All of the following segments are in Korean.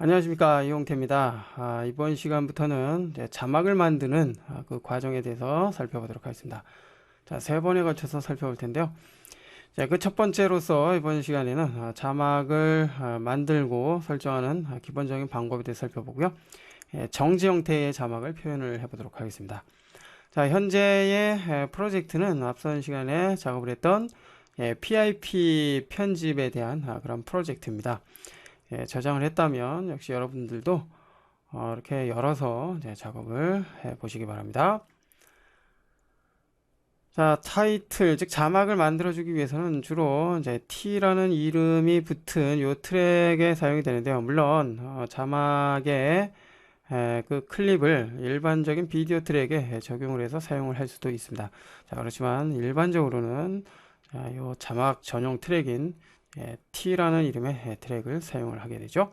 안녕하십니까, 이용태입니다. 이번 시간부터는 이제 자막을 만드는 그 과정에 대해서 살펴보도록 하겠습니다. 자, 세 번에 걸쳐서 살펴볼 텐데요. 자, 그 첫 번째로서 이번 시간에는 자막을 만들고 설정하는 기본적인 방법에 대해서 살펴보고요. 정지 형태의 자막을 표현을 해보도록 하겠습니다. 자, 현재의 프로젝트는 앞선 시간에 작업을 했던 PIP 편집에 대한 그런 프로젝트입니다. 저장을 했다면 역시 여러분들도 이렇게 열어서 이제 작업을 해 보시기 바랍니다. 자, 타이틀, 즉 자막을 만들어주기 위해서는 주로 이제 T라는 이름이 붙은 요 트랙에 사용이 되는데요. 물론 자막에 그 클립을 일반적인 비디오 트랙에 적용을 해서 사용을 할 수도 있습니다. 자, 그렇지만 일반적으로는 요 자막 전용 트랙인 T라는 이름의 트랙을 사용을 하게 되죠.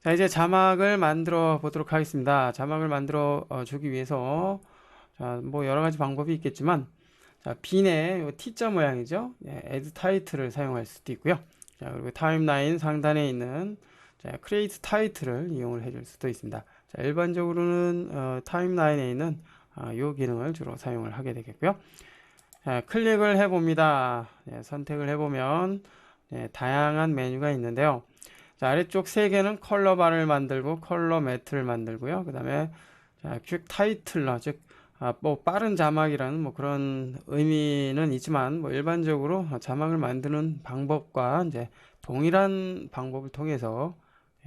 자, 이제 자막을 만들어 보도록 하겠습니다. 자막을 만들어 주기 위해서 자, 뭐 여러 가지 방법이 있겠지만 자, 빈의 요 T자 모양이죠. add title을 사용할 수도 있고요. 자, 그리고 타임라인 상단에 있는 자, create title을 이용을 해줄 수도 있습니다. 자, 일반적으로는 타임라인에 있는 요 기능을 주로 사용을 하게 되겠고요. 자, 클릭을 해봅니다. 선택을 해보면 다양한 메뉴가 있는데요. 자, 아래쪽 세 개는 컬러 바를 만들고 컬러 매트를 만들고요. 그 다음에 퀵 타이틀러, 즉 뭐 빠른 자막이라는 뭐 그런 의미는 있지만 뭐 일반적으로 자막을 만드는 방법과 이제 동일한 방법을 통해서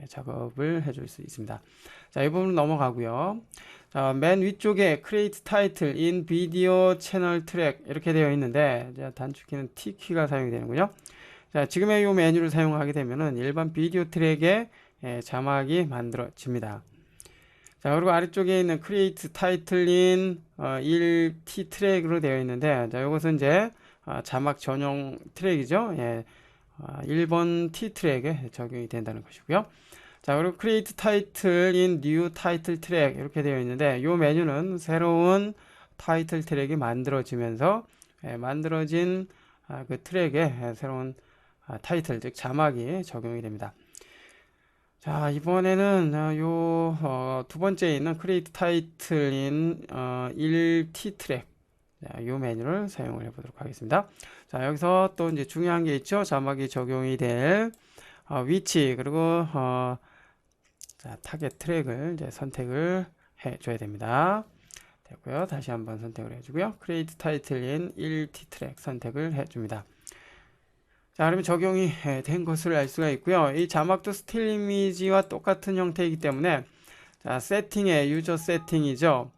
작업을 해줄 수 있습니다. 자, 이 부분 넘어가고요. 자, 맨 위쪽에 Create Title in Video Channel Track 이렇게 되어 있는데 단축키는 T키가 사용이 되는군요. 자, 지금의 이 메뉴를 사용하게 되면은 일반 비디오 트랙에 자막이 만들어집니다. 자, 그리고 아래쪽에 있는 Create Title in 1T 트랙으로 되어 있는데, 자, 이것은 이제 자막 전용 트랙이죠. 1번 T 트랙에 적용이 된다는 것이고요. 자, 그리고 Create Title in New Title Track 이렇게 되어 있는데, 이 메뉴는 새로운 타이틀 트랙이 만들어지면서 만들어진 그 트랙에 새로운 타이틀, 즉 자막이 적용이 됩니다. 자, 이번에는 두 번째에 있는 Create Title in 1T 트랙 요 메뉴를 사용을 해보도록 하겠습니다. 자, 여기서 또 이제 중요한 게 있죠. 자막이 적용이 될 위치 그리고 자, 타겟 트랙을 이제 선택을 해줘야 됩니다. 됐고요. 다시 한번 선택을 해주고요. Create Title in 1T 트랙 선택을 해줍니다. 자, 그러면 적용이 된 것을 알 수가 있고요. 이 자막도 스틸 이미지와 똑같은 형태이기 때문에 자, 세팅의 유저 세팅이죠.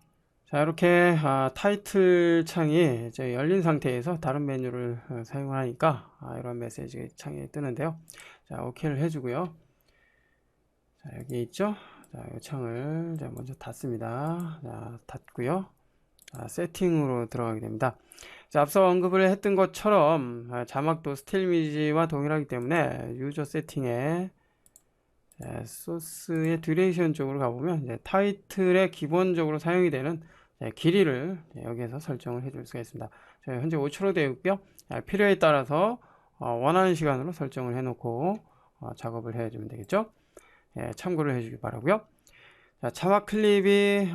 자, 이렇게 타이틀 창이 이제 열린 상태에서 다른 메뉴를 사용하니까 이런 메시지 창이 뜨는데요. 자, 오케이를 해주고요. 자, 여기 있죠. 자, 이 창을 이제 먼저 닫습니다. 자, 닫고요. 자, 세팅으로 들어가게 됩니다. 자, 앞서 언급을 했던 것처럼 자막도 스틸 이미지와 동일하기 때문에 유저 세팅에 소스의 듀레이션 쪽으로 가보면 이제 타이틀에 기본적으로 사용이 되는 길이를 여기에서 설정을 해줄 수가 있습니다. 현재 5초로 되어 있고요. 필요에 따라서 원하는 시간으로 설정을 해놓고 작업을 해주면 되겠죠. 참고를 해주기 바라고요. 자, 자막 클립이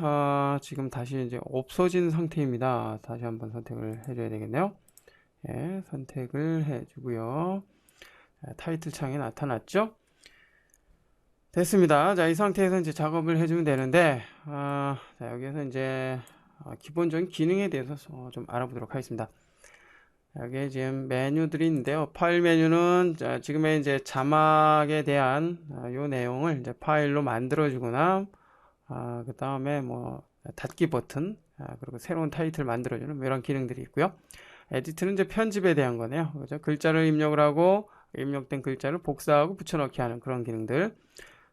지금 다시 이제 없어진 상태입니다. 다시 한번 선택을 해줘야 되겠네요. 선택을 해주고요. 타이틀 창이 나타났죠. 됐습니다. 자, 이 상태에서 이제 작업을 해주면 되는데, 자, 여기에서 이제 기본적인 기능에 대해서 좀 알아보도록 하겠습니다. 여기에 지금 메뉴들이 있는데요. 파일 메뉴는 지금의 이제 자막에 대한 요 내용을 이제 파일로 만들어주거나, 그 다음에 뭐 닫기 버튼, 그리고 새로운 타이틀 만들어주는 뭐 이런 기능들이 있고요. 에디트는 이제 편집에 대한 거네요. 그죠? 글자를 입력을 하고 입력된 글자를 복사하고 붙여넣기 하는 그런 기능들.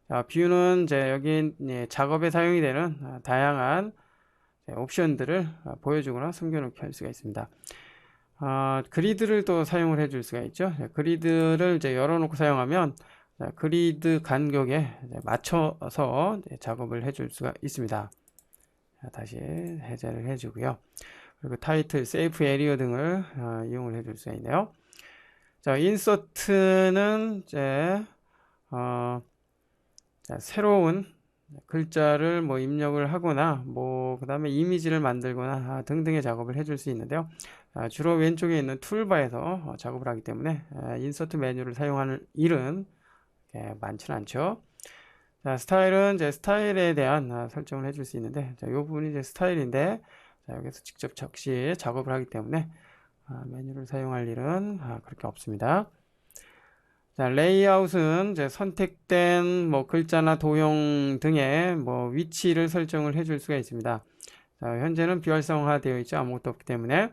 자, 뷰는 이제 여기 작업에 사용이 되는 다양한 옵션들을 보여주거나 숨겨놓기 할 수가 있습니다. 그리드를 또 사용을 해줄 수가 있죠. 그리드를 이제 열어놓고 사용하면 그리드 간격에 맞춰서 작업을 해줄 수가 있습니다. 자, 다시 해제를 해주고요. 그리고 타이틀, 세이프 에리어 등을 이용을 해줄 수가 있네요. 자, 인서트는 이제 자, 새로운 글자를 뭐 입력을 하거나 그 다음에 이미지를 만들거나 등등의 작업을 해줄 수 있는데요. 주로 왼쪽에 있는 툴바에서 작업을 하기 때문에 인서트 메뉴를 사용하는 일은 많지는 않죠. 자, 스타일은 이제 스타일에 대한 설정을 해줄 수 있는데, 자, 이 부분이 이제 스타일인데, 자, 여기서 직접 적시 작업을 하기 때문에 메뉴를 사용할 일은 그렇게 없습니다. 자, 레이아웃은 이제 선택된 뭐 글자나 도형 등의 뭐 위치를 설정을 해줄 수가 있습니다. 자, 현재는 비활성화되어 있죠. 아무것도 없기 때문에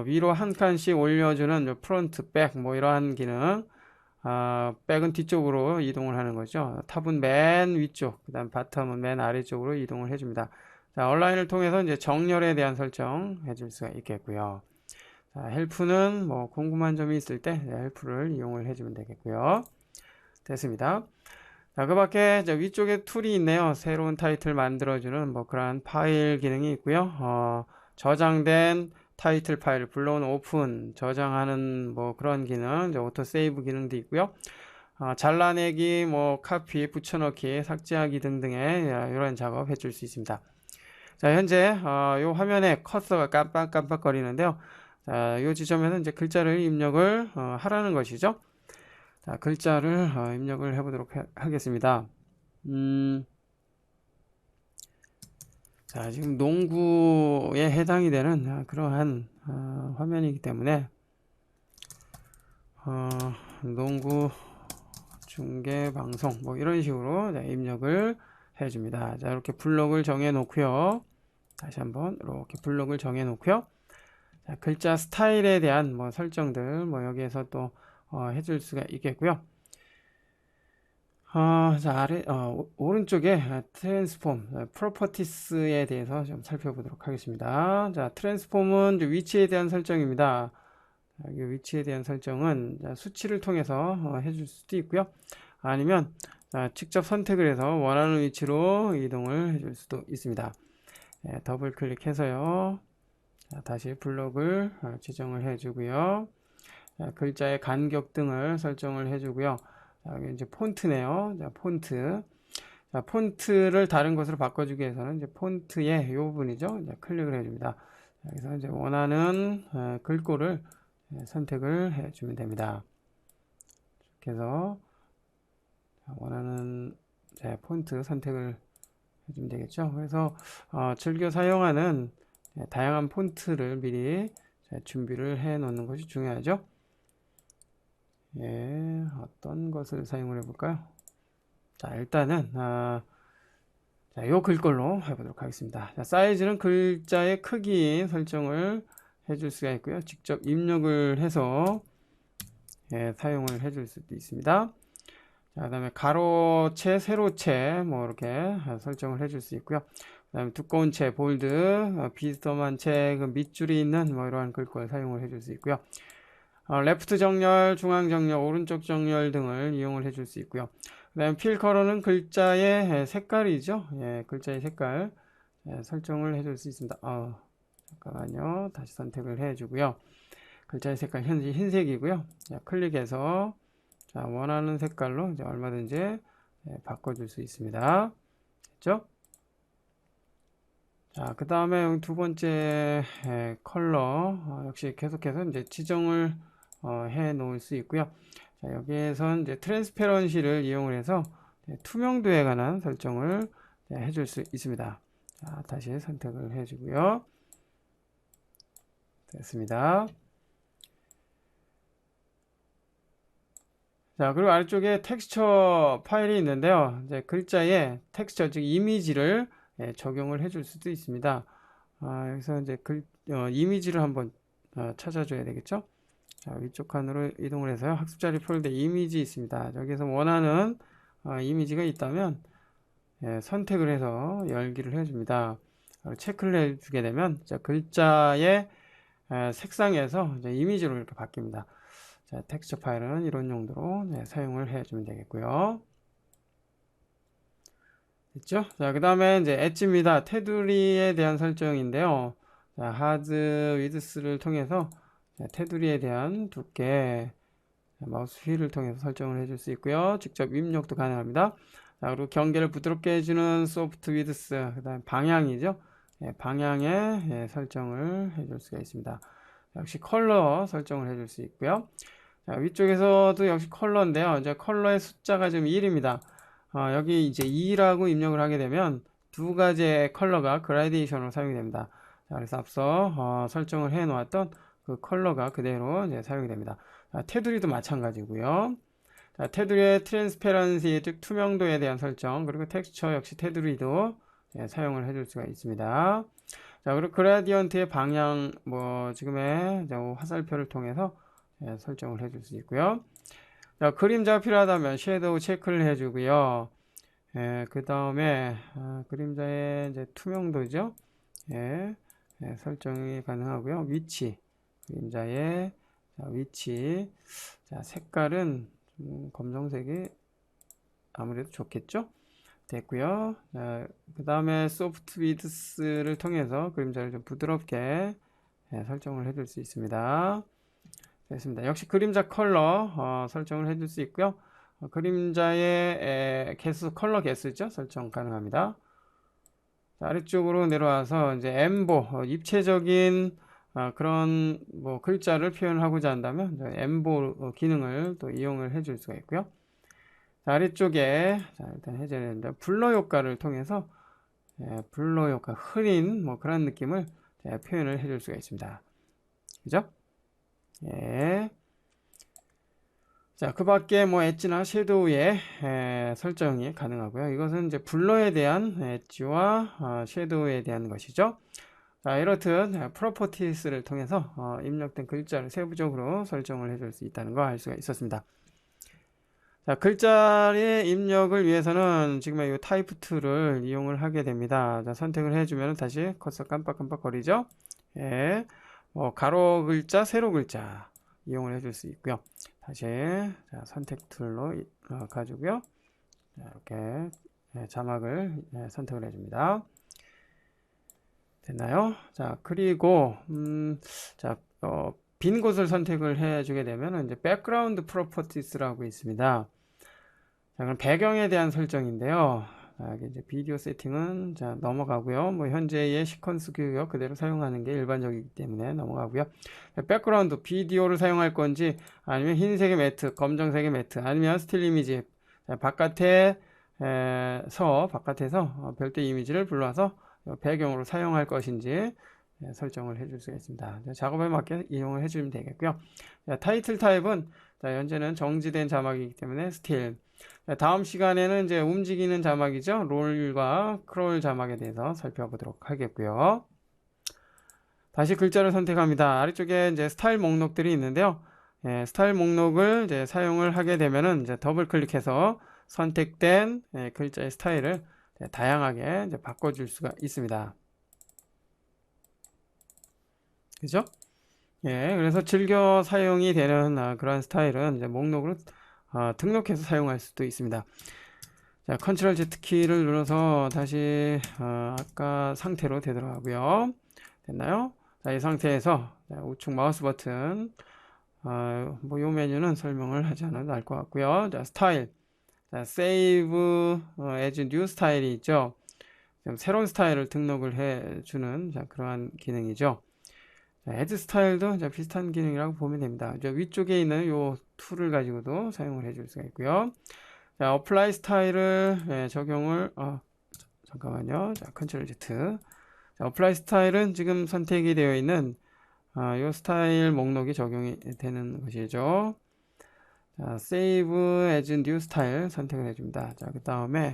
위로 한 칸씩 올려주는 프론트, 백 뭐 이러한 기능. 백은 뒤쪽으로 이동을 하는 거죠. 탑은 맨 위쪽, 그 다음 바텀은 맨 아래쪽으로 이동을 해줍니다. 자, 온라인을 통해서 이제 정렬에 대한 설정 해줄 수가 있겠고요. 자, 헬프는 뭐 궁금한 점이 있을 때 헬프를 이용을 해주면 되겠고요. 됐습니다. 자, 그 밖에 위쪽에 툴이 있네요. 새로운 타이틀 만들어주는 뭐 그러한 파일 기능이 있고요. 저장된 타이틀 파일, 불러온 오픈, 저장하는 뭐 그런 기능, 오토 세이브 기능도 있고요. 잘라내기, 뭐 카피, 붙여넣기, 삭제하기 등등의 이런 작업 해줄 수 있습니다. 자, 현재 이 화면에 커서가 깜빡깜빡거리는데요. 자, 이 지점에서 이제 글자를 입력을 하라는 것이죠. 자, 글자를 입력을 해보도록 하겠습니다. 자, 지금 농구에 해당이 되는 그러한 화면이기 때문에 농구 중계 방송 뭐 이런 식으로 입력을 해줍니다. 자, 이렇게 블록을 정해 놓고요. 다시 한번 이렇게 블록을 정해 놓고요. 자, 글자 스타일에 대한 뭐 설정들 뭐 여기에서 또 해줄 수가 있겠고요. 자, 오른쪽에 트랜스폼, 프로퍼티스에 대해서 좀 살펴보도록 하겠습니다. 자, 트랜스폼은 위치에 대한 설정입니다. 여기 위치에 대한 설정은 수치를 통해서 해줄 수도 있고요. 아니면 직접 선택을 해서 원하는 위치로 이동을 해줄 수도 있습니다. 더블 클릭해서요. 자, 다시 블록을 지정을 해주고요. 글자의 간격 등을 설정을 해주고요. 여기 이제 폰트네요. 자, 폰트. 자, 폰트를 다른 것으로 바꿔주기 위해서는 이제 폰트의 이 부분이죠. 이제 클릭을 해줍니다. 여기서 이제 원하는 글꼴을 선택을 해주면 됩니다. 이렇게 해서 원하는 폰트 선택을 해주면 되겠죠. 그래서 즐겨 사용하는 다양한 폰트를 미리 준비를 해 놓는 것이 중요하죠. 예, 어떤 것을 사용을 해볼까요? 자, 일단은 요 글꼴로 해보도록 하겠습니다. 자, 사이즈는 글자의 크기 설정을 해줄 수가 있고요. 직접 입력을 해서 사용을 해줄 수도 있습니다. 자, 그 다음에 가로체, 세로체 뭐 이렇게 설정을 해줄 수 있고요. 그 다음에 두꺼운 체, 볼드, 비스듬한 체, 그 밑줄이 있는 뭐 이러한 글꼴 사용을 해줄 수 있고요. 레프트 정렬, 중앙 정렬, 오른쪽 정렬 등을 이용을 해줄 수 있고요. 그 다음에 필 컬러는 글자의 색깔이죠. 글자의 색깔 설정을 해줄 수 있습니다. 잠깐만요. 다시 선택을 해주고요. 글자의 색깔 현재 흰색이고요. 자, 클릭해서 원하는 색깔로 이제 얼마든지 바꿔줄 수 있습니다. 됐죠? 자, 그 다음에 두 번째 컬러 역시 계속해서 이제 지정을 해 놓을 수 있고요. 자, 여기에선 이제 트랜스페런시를 이용을 해서 투명도에 관한 설정을 해줄 수 있습니다. 자, 다시 선택을 해주고요. 됐습니다. 자, 그리고 아래쪽에 텍스처 파일이 있는데요. 이제 글자에 텍스처, 즉 이미지를 적용을 해줄 수도 있습니다. 여기서 이제 이미지를 한번 찾아줘야 되겠죠. 자, 위쪽 칸으로 이동을 해서요. 학습자리 폴더 이미지 있습니다. 여기서 원하는 이미지가 있다면 선택을 해서 열기를 해줍니다. 체크를 해주게 되면 글자의 색상에서 이제 이미지로 이렇게 바뀝니다. 자, 텍스처 파일은 이런 용도로 사용을 해주면 되겠고요. 됐죠? 자, 그 다음에 이제 엣지입니다. 테두리에 대한 설정인데요. 자, 하드 위드스를 통해서 테두리에 대한 두께, 마우스 휠을 통해서 설정을 해줄 수 있고요. 직접 입력도 가능합니다. 자, 그리고 경계를 부드럽게 해주는 소프트 위드스, 그 다음 방향이죠. 예, 방향에 예, 설정을 해줄 수가 있습니다. 역시 컬러 설정을 해줄 수 있고요. 자, 위쪽에서도 역시 컬러인데요. 이제 컬러의 숫자가 지금 1입니다. 여기 이제 2라고 입력을 하게 되면 두 가지의 컬러가 그라데이션으로 사용이 됩니다. 자, 그래서 앞서 설정을 해 놓았던 그 컬러가 그대로 이제 사용이 됩니다. 자, 테두리도 마찬가지고요. 자, 테두리의 트랜스페런시, 즉 투명도에 대한 설정, 그리고 텍스처 역시 테두리도 사용을 해줄 수가 있습니다. 자, 그리고 그라디언트의 방향, 뭐 지금의 화살표를 통해서 설정을 해줄 수 있고요. 자, 그림자가 필요하다면 섀도우 체크를 해주고요. 그 다음에 그림자의 이제 투명도죠. 설정이 가능하고요. 위치, 그림자의 위치. 자, 색깔은 검정색이 아무래도 좋겠죠. 됐고요. 그 다음에 소프트 위드스를 통해서 그림자를 좀 부드럽게 설정을 해줄 수 있습니다. 됐습니다. 역시 그림자 컬러 설정을 해줄 수 있고요. 그림자의 개수, 컬러 개수죠. 설정 가능합니다. 자, 아래쪽으로 내려와서 이제 엠보, 입체적인 그런 뭐 글자를 표현하고자 한다면 엠보 기능을 또 이용을 해줄 수가 있고요. 자, 아래쪽에 자, 일단 해제해야 됩니다. 블러 효과를 통해서 블러 효과, 흐린 뭐 그런 느낌을 표현을 해줄 수가 있습니다. 그죠? 예. 자, 그 밖에 뭐 엣지나 섀도우의 설정이 가능하고요. 이것은 이제 블러에 대한 엣지와 섀도우에 대한 것이죠. 자, 이렇듯 프로퍼티스를 통해서 입력된 글자를 세부적으로 설정을 해줄 수 있다는 거 알 수가 있었습니다. 자, 글자의 입력을 위해서는 지금 이 타이프 툴을 이용을 하게 됩니다. 자, 선택을 해주면 다시 커서 깜빡깜빡 거리죠. 예. 가로 글자, 세로 글자 이용을 해줄 수 있고요. 다시 자, 선택 툴로 가지고요. 자, 이렇게 자막을 선택을 해줍니다. 됐나요? 자, 그리고 자, 빈 곳을 선택을 해주게 되면 이제 백그라운드 프로퍼티스라고 있습니다. 자, 그럼 배경에 대한 설정인데요. 여기 이제 비디오 세팅은 자 넘어가고요. 뭐 현재의 시퀀스 규격 그대로 사용하는 게 일반적이기 때문에 넘어가고요. 백그라운드 비디오를 사용할 건지 아니면 흰색의 매트, 검정색의 매트, 아니면 스틸 이미지 바깥에서 별도 이미지를 불러서 배경으로 사용할 것인지 설정을 해줄 수가 있습니다. 작업에 맞게 이용을 해주면 되겠고요. 타이틀 타입은 현재는 정지된 자막이기 때문에 스틸. 다음 시간에는 이제 움직이는 자막이죠. 롤과 크롤 자막에 대해서 살펴보도록 하겠고요. 다시 글자를 선택합니다. 아래쪽에 이제 스타일 목록들이 있는데요. 스타일 목록을 이제 사용을 하게 되면은 이제 더블 클릭해서 선택된 글자의 스타일을 다양하게 이제 바꿔줄 수가 있습니다. 그죠? 그래서 즐겨 사용이 되는 그런 스타일은 이제 목록으로 등록해서 사용할 수도 있습니다. 자, 컨트롤 Z 키를 눌러서 다시 아까 상태로 되돌아가고요. 됐나요? 자, 이 상태에서 우측 마우스 버튼 뭐 요 메뉴는 설명을 하지 않아도 알 것 같고요. 자, 스타일, 자, Save as New 스타일이 있죠. 새로운 스타일을 등록을 해주는 그러한 기능이죠. Add 스타일도 비슷한 기능이라고 보면 됩니다. 위쪽에 있는 요 툴을 가지고도 사용을 해줄 수가 있고요. 자, Apply 스타일을 적용을 잠깐만요. 자, Ctrl Z. 자, Apply 스타일은 지금 선택이 되어 있는 요 스타일 목록이 적용이 되는 것이죠. 자, Save as New 스타일 선택을 해줍니다. 자, 그 다음에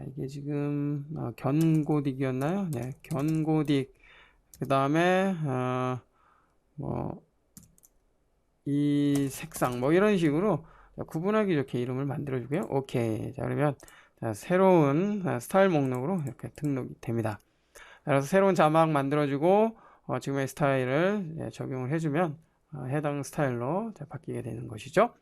이게 지금 견고딕이었나요? 네, 견고딕. 그 다음에 뭐 이 색상 뭐 이런 식으로 구분하기 좋게 이름을 만들어 주고요. 오케이. 자, 그러면 새로운 스타일 목록으로 이렇게 등록이 됩니다. 그래서 새로운 자막 만들어 주고 지금의 스타일을 적용을 해주면 해당 스타일로 바뀌게 되는 것이죠.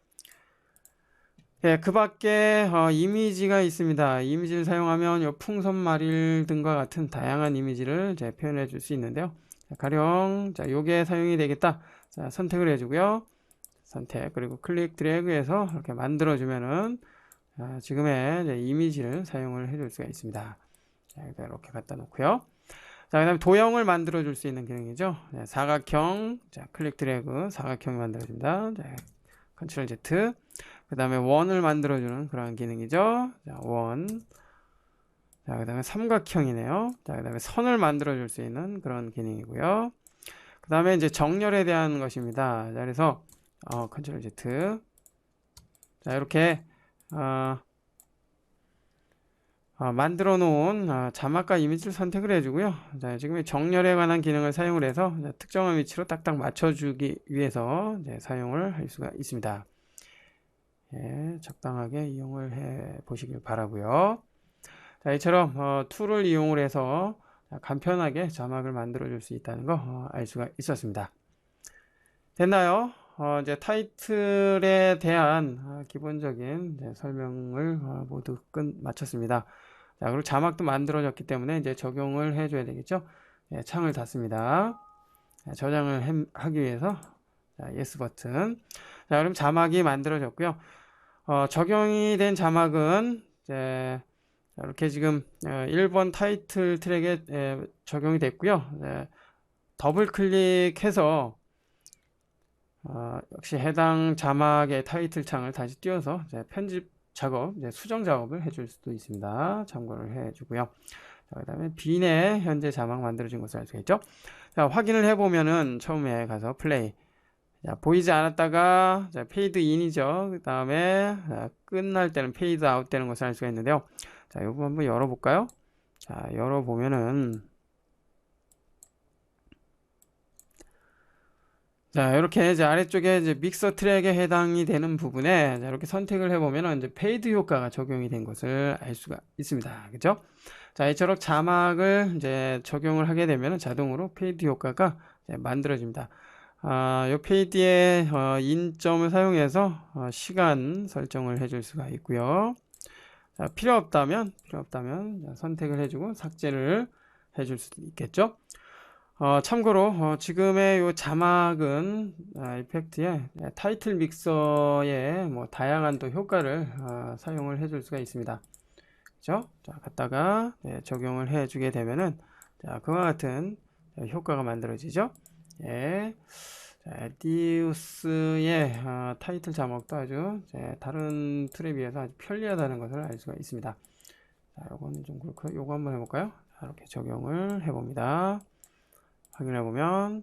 그 밖에 이미지가 있습니다. 이미지를 사용하면 요 풍선마릴 등과 같은 다양한 이미지를 표현해 줄 수 있는데요. 가령 요게 사용이 되겠다. 자, 선택을 해주고요. 선택 그리고 클릭 드래그해서 이렇게 만들어 주면은 지금의 이제 이미지를 사용을 해줄 수가 있습니다. 자, 이렇게 갖다 놓고요. 자, 그 다음에 도형을 만들어 줄 수 있는 기능이죠. 사각형, 자, 클릭 드래그, 사각형이 만들어집니다. 자, 컨트롤 Z. 그 다음에 원을 만들어주는 그런 기능이죠. 자, 원. 자, 그 다음에 삼각형이네요. 자, 그 다음에 선을 만들어줄 수 있는 그런 기능이고요. 그 다음에 이제 정렬에 대한 것입니다. 자, 그래서, 컨트롤 Z. 자, 이렇게, 만들어 놓은 자막과 이미지를 선택을 해주고요. 자, 지금 정렬에 관한 기능을 사용을 해서 특정한 위치로 딱딱 맞춰주기 위해서 사용을 할 수가 있습니다. 예, 적당하게 이용을 해 보시길 바라고요. 자, 이처럼 툴을 이용을 해서 간편하게 자막을 만들어 줄 수 있다는 거 알 수가 있었습니다. 됐나요? 이제 타이틀에 대한 기본적인 설명을 모두 마쳤습니다. 자, 그리고 자막도 만들어졌기 때문에 이제 적용을 해줘야 되겠죠? 예, 창을 닫습니다. 저장을 하기 위해서 예스 버튼. 자, 그럼 자막이 만들어졌고요. 적용이 된 자막은 이제 이렇게 지금 1번 타이틀 트랙에 적용이 됐고요. 더블 클릭해서 역시 해당 자막의 타이틀 창을 다시 띄워서 편집 작업, 수정 작업을 해줄 수도 있습니다. 참고를 해주고요. 그 다음에 빈의 현재 자막 만들어진 것을 알 수가 있죠. 자, 확인을 해보면은 처음에 가서 플레이. 자, 보이지 않았다가 페이드 인이죠. 그 다음에 끝날 때는 페이드 아웃 되는 것을 알 수가 있는데요. 자, 이거 한번 열어볼까요? 자, 열어보면은 자, 이렇게 이제 아래쪽에 이제 믹서 트랙에 해당이 되는 부분에 이렇게 선택을 해보면 이제 페이드 효과가 적용이 된 것을 알 수가 있습니다. 그죠? 자, 이처럼 자막을 이제 적용을 하게 되면 자동으로 페이드 효과가 만들어집니다. 이 페이드의 인점을 사용해서 시간 설정을 해줄 수가 있고요. 자, 필요 없다면 선택을 해주고 삭제를 해줄 수도 있겠죠. 참고로 지금의 이 자막은 이펙트의 타이틀 믹서의 뭐 다양한 또 효과를 사용을 해줄 수가 있습니다. 그죠? 자, 갖다가 적용을 해주게 되면은 자, 그와 같은 효과가 만들어지죠. 예. 자, 에디우스의 타이틀 자막도 아주 다른 툴에 비해서 아주 편리하다는 것을 알 수가 있습니다. 자, 요거는 좀 그렇고 요거 한번 해볼까요? 자, 이렇게 적용을 해봅니다. 확인해 보면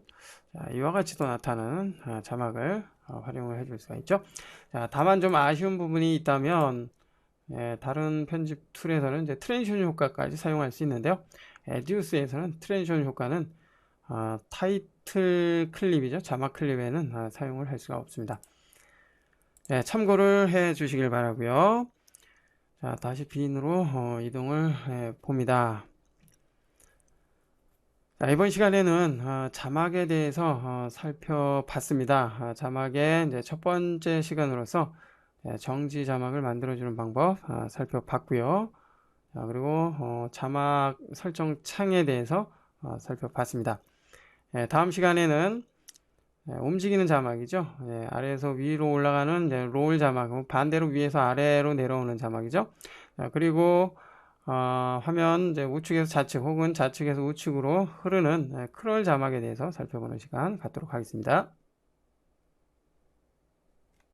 이와 같이 또 나타나는 자막을 활용을 해줄 수가 있죠. 자, 다만 좀 아쉬운 부분이 있다면 다른 편집 툴에서는 이제 트랜지션 효과까지 사용할 수 있는데요. 에디우스에서는 트랜지션 효과는 타이틀 클립이죠. 자막 클립에는 사용을 할 수가 없습니다. 참고를 해 주시길 바라고요. 자, 다시 빈으로 이동을 해 봅니다. 자, 이번 시간에는 자막에 대해서 살펴봤습니다. 자막의 이제 첫 번째 시간으로서 정지 자막을 만들어주는 방법 살펴봤고요. 그리고 자막 설정 창에 대해서 살펴봤습니다. 다음 시간에는 움직이는 자막이죠. 아래에서 위로 올라가는 롤 자막, 반대로 위에서 아래로 내려오는 자막이죠. 그리고 화면 우측에서 좌측 혹은 좌측에서 우측으로 흐르는 크롤 자막에 대해서 살펴보는 시간 갖도록 하겠습니다.